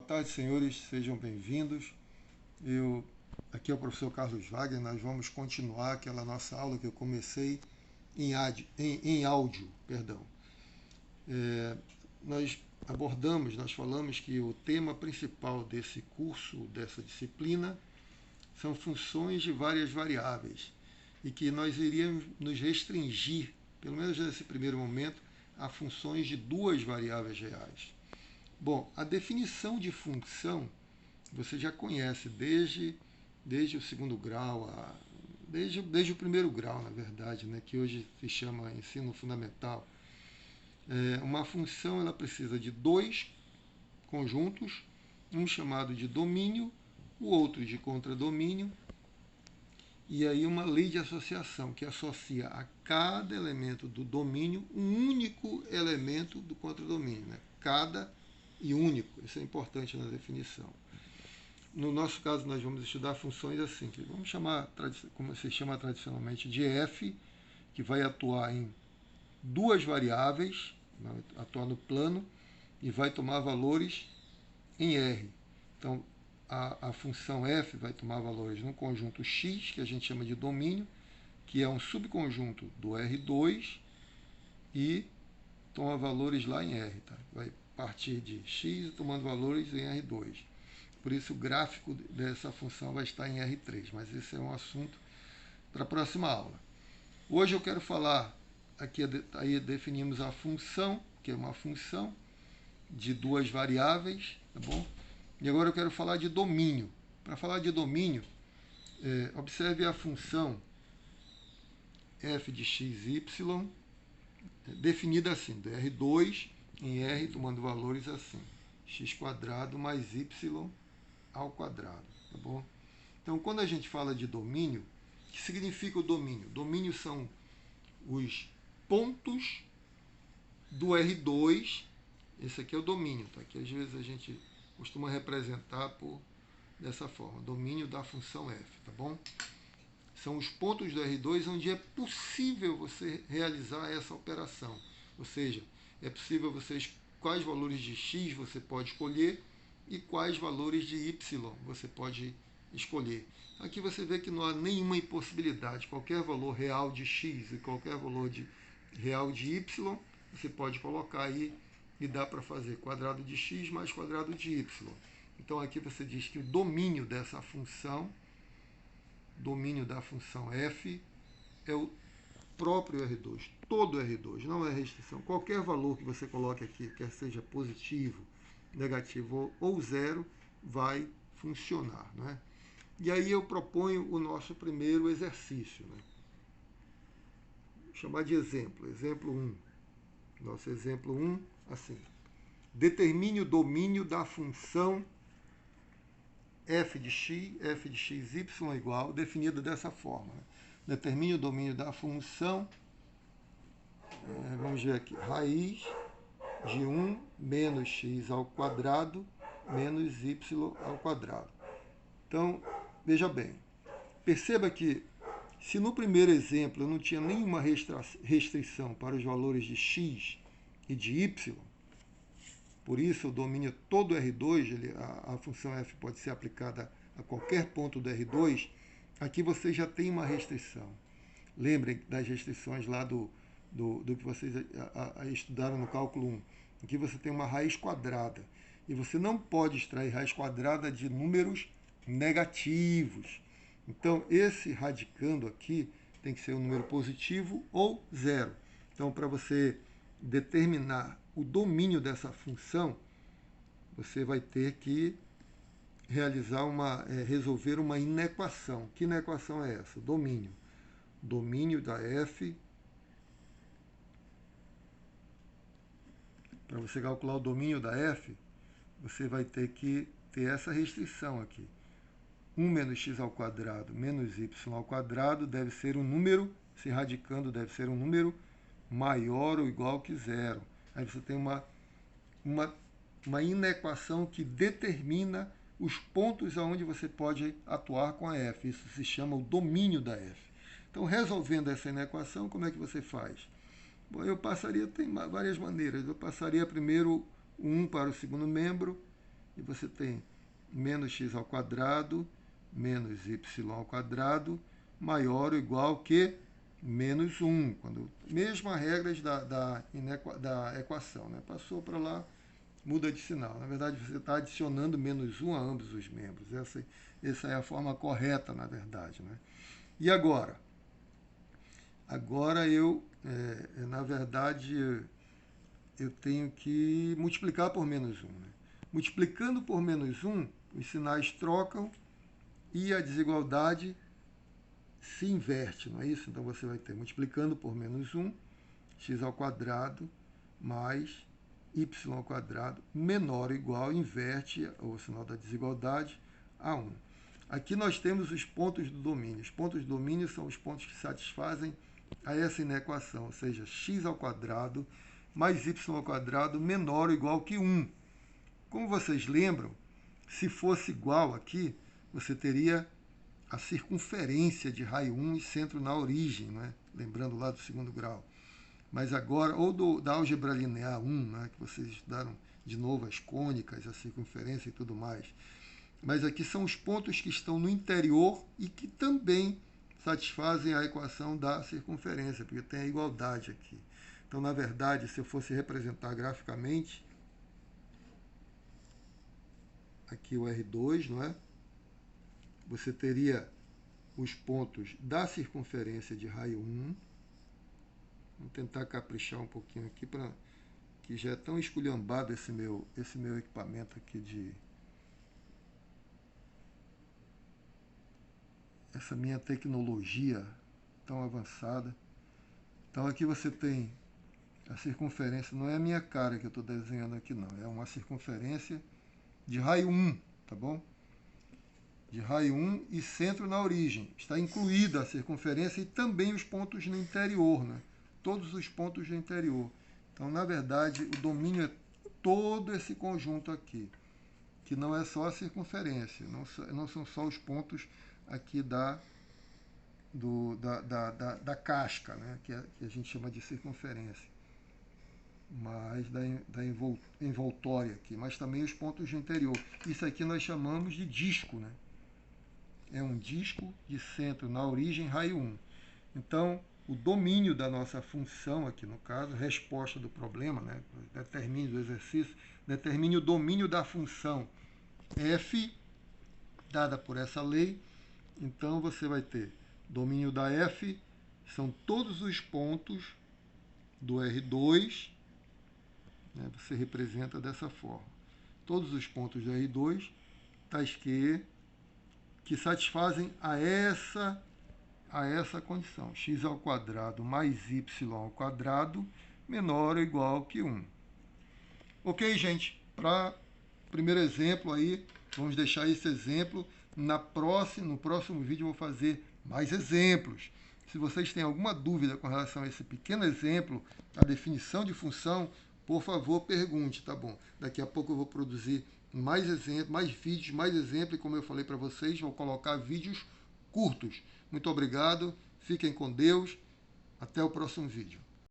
Boa tarde, senhores, sejam bem-vindos. Aqui é o professor Carlos Wagner. Nós vamos continuar aquela nossa aula que eu comecei em áudio, perdão. Nós falamos que o tema principal desse curso, dessa disciplina, são funções de várias variáveis e que nós iríamos nos restringir, pelo menos nesse primeiro momento, a funções de duas variáveis reais. Bom, a definição de função você já conhece desde o segundo grau, desde o primeiro grau, na verdade, né, que hoje se chama ensino fundamental. Uma função ela precisa de dois conjuntos, um chamado de domínio, o outro de contradomínio, e aí uma lei de associação que associa a cada elemento do domínio um único elemento do contradomínio, né? Cada e único, isso é importante na definição. No nosso caso, nós vamos estudar funções assim, que vamos chamar, como se chama tradicionalmente, de f, que vai atuar em duas variáveis, vai atuar no plano, e vai tomar valores em R. Então, a função f vai tomar valores num conjunto x, que a gente chama de domínio, que é um subconjunto do R2, e toma valores lá em R. Tá? Vai partir de x tomando valores em R2. Por isso o gráfico dessa função vai estar em R3, mas esse é um assunto para a próxima aula. Hoje eu quero falar, aí definimos a função, que é uma função de duas variáveis, tá bom? E agora eu quero falar de domínio. Para falar de domínio, observe a função f de x, y, definida assim, do R2 em R, tomando valores assim, x² mais y ao quadrado, tá bom? Então, quando a gente fala de domínio, o que significa o domínio? Domínio são os pontos do R2, esse aqui é o domínio, tá? Que às vezes a gente costuma representar dessa forma, domínio da função f, tá bom? São os pontos do R2 onde é possível você realizar essa operação, ou seja, é possível quais valores de x você pode escolher e quais valores de y você pode escolher. Aqui você vê que não há nenhuma impossibilidade. Qualquer valor real de x e qualquer valor real de y, você pode colocar aí e dá para fazer quadrado de x mais quadrado de y. Então aqui você diz que o domínio dessa função, domínio da função f, é o próprio R2, todo R2, não é restrição. Qualquer valor que você coloque aqui, quer seja positivo, negativo ou zero, vai funcionar. Né? E aí eu proponho o nosso primeiro exercício. Né? Vou chamar de exemplo. Exemplo 1. Nosso exemplo 1, assim. Determine o domínio da função f de x, y igual, definida dessa forma. Né? Determine o domínio da função, vamos ver aqui, raiz de 1 menos x ao quadrado menos y ao quadrado. Então, veja bem, perceba que se no primeiro exemplo eu não tinha nenhuma restrição para os valores de x e de y, por isso o domínio todo R2, a função f pode ser aplicada a qualquer ponto do R2, aqui você já tem uma restrição. Lembrem das restrições lá do que vocês estudaram no cálculo 1. Aqui você tem uma raiz quadrada. E você não pode extrair raiz quadrada de números negativos. Então, esse radicando aqui tem que ser um número positivo ou zero. Então, para você determinar o domínio dessa função, você vai ter que resolver uma inequação. Que inequação é essa? Domínio. Domínio da f. Para você calcular o domínio da f, você vai ter que ter essa restrição aqui. 1 menos x ao quadrado menos y ao quadrado deve ser um número, se radicando deve ser um número maior ou igual que zero. Aí você tem uma inequação que determina os pontos aonde você pode atuar com a f. Isso se chama o domínio da f. Então, resolvendo essa inequação, como é que você faz? Bom, tem várias maneiras. Eu passaria primeiro o 1 para o segundo membro e você tem menos x ao quadrado menos y ao quadrado maior ou igual que menos 1. Mesmas regras da equação, né? Passou para lá, muda de sinal. Na verdade, você está adicionando menos 1 a ambos os membros. Essa é a forma correta, na verdade, né? E agora? Agora na verdade, eu tenho que multiplicar por menos 1. Né? Multiplicando por menos 1, os sinais trocam e a desigualdade se inverte, não é isso? Então você vai ter multiplicando por menos 1, x ao quadrado mais y ao quadrado menor ou igual, inverte o sinal da desigualdade a 1. Aqui nós temos os pontos do domínio. Os pontos do domínio são os pontos que satisfazem a essa inequação, ou seja, x ao quadrado mais y ao quadrado menor ou igual que 1. Como vocês lembram, se fosse igual aqui, você teria a circunferência de raio 1 e centro na origem, né? Lembrando lá do segundo grau. Mas agora, ou da álgebra linear 1, né? Que vocês estudaram de novo as cônicas, a circunferência e tudo mais. Mas aqui são os pontos que estão no interior e que também satisfazem a equação da circunferência, porque tem a igualdade aqui. Então, na verdade, se eu fosse representar graficamente, aqui o R2, não é? Você teria os pontos da circunferência de raio 1. Vou tentar caprichar um pouquinho aqui, que já é tão esculhambado esse meu equipamento aqui essa minha tecnologia tão avançada. Então aqui você tem a circunferência, não é a minha cara que eu estou desenhando aqui não, é uma circunferência de raio 1, tá bom? De raio 1 e centro na origem. Está incluída a circunferência e também os pontos no interior, né? Todos os pontos no interior. Então, na verdade, o domínio é todo esse conjunto aqui, que não é só a circunferência, não são só os pontos aqui da casca, né? que a gente chama de circunferência, mas da envoltória aqui, mas também os pontos de interior. Isso aqui nós chamamos de disco, né? É um disco de centro na origem, raio 1. Então, o domínio da nossa função aqui, no caso, resposta do problema, né? Determine do exercício, determine o domínio da função f, dada por essa lei. Então, você vai ter domínio da f, são todos os pontos do R2, né? Você representa dessa forma. Todos os pontos do R2, tais que satisfazem a essa condição, x ao quadrado mais y ao quadrado menor ou igual que 1. Ok, gente? Para o primeiro exemplo aí, vamos deixar esse exemplo. No próximo vídeo eu vou fazer mais exemplos. Se vocês têm alguma dúvida com relação a esse pequeno exemplo, a definição de função, por favor, pergunte, tá bom? Daqui a pouco eu vou produzir mais exemplos, mais vídeos, mais exemplos, e como eu falei para vocês, vou colocar vídeos curtos. Muito obrigado, fiquem com Deus, até o próximo vídeo.